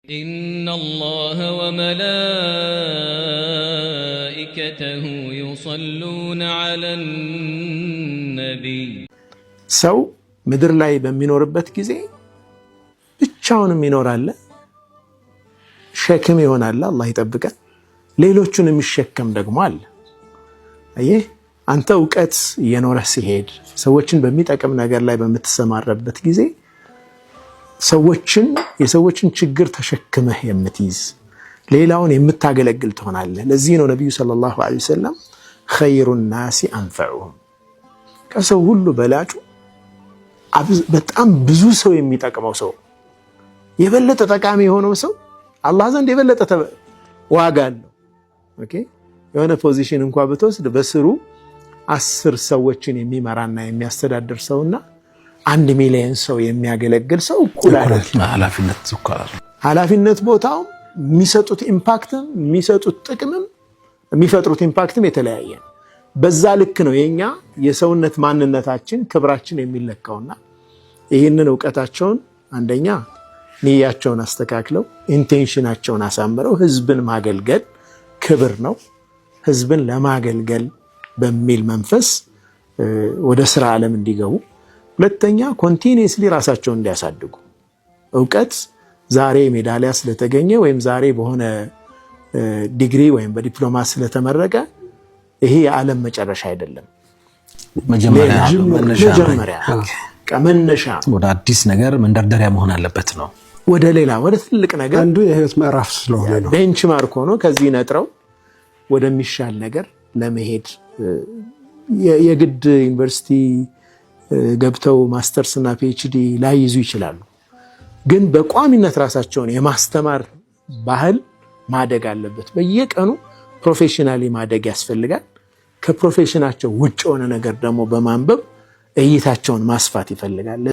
إن الله وملائكته يصلون على النبي ሰው ምድር ላይ በሚኖርበት ጊዜ ብቻውንም ይኖራል ሸክም ይሆናል አላህ ይጠብቀን ሌሎቹን የሚሸከም ደግሞ አለ አየህ አንተ ዕውቀት እየኖረ ሲሄድ ሰዎችን በሚጠቅም ነገር ላይ በመተሰማረበት ጊዜ የሰዎችን ችግር ተሸክመህ የምትይዝ ሌላውን የምታገለግል ትሆናለህ ለዚህ ነው ነብዩ ሰለላሁ ዐለይሂ ወሰለም خير الناس انفعهم ከሰው ሁሉ በላጩ በጣም ብዙ ሰው የሚጠቅመው ሰው የበለጠ ጠቃሚ የሆነው ሰው አላህ ዘንድ የበለጠ ዋጋ አለው ኦኬ የሆነ ፖዚሽን እንኳን ብትወስድ በስሩ 10 ሰዎችን የሚመራና የሚያስተዳድር ሰውና 1 ሚሊዮን ሰው የሚያገለግል ሰው እኩል አይደለም ኃላፊነት ቦታው የሚሰጡት ኢምፓክትም የሚሰጡት ጥቅምም የሚፈጥሩት ኢምፓክትም የተለያየ ነው በዛ ልክ ነው የኛ የሰውነት ማንነታችን ክብራችን የሚለካውና ይሄንን ዕውቀታቸውን አንደኛ ንያቸውን አስተካክለው ኢንቴንሽናቸውን አሳምረው ህዝብን ማገልገል ክብር ነው ህዝብን ለማገልገል በሚል መንፈስ ወደ ስራ ዓለም እንዲገቡ ሁለተኛ ኮንቲኒየስሊ ራሳቸውን እንዲያሳድጉ ዕውቀት ዛሬ ሜዳሊያ ስለተገኘ ወይም ዛሬ በሆነ ዲግሪ ወይም በዲፕሎማ ስለተመረቀ ይሄ የዓለም መጨረሻ አይደለም መጀመሪያ ከመነሻ ወደ አዲስ ነገር መንደርደሪያ መሆን አለበት ነው ወደ ሌላ ወደ ትልቅ ነገር አንዱ የህይወት ምዕራፍ ስለሆነ ነው ቤንችማርክ ሆኖ ከዚህ ነጥረው ወደሚሻል ነገር ለመሄድ የግድ ዩኒቨርሲቲ ገብተው ማስተርስ እና ፒኤችዲ ላይ ይዙ ይችላሉ ግን በቋሚነት ራሳቸውን የማስተማር ባህል ማደግ አለበት በየቀኑ ፕሮፌሽናሊ ማደግ ያስፈልጋል ከፕሮፌሽናቸው ውጭ ሆነ ነገር ደግሞ በማንበብ እይታቸውን ማስፋት ይፈልጋል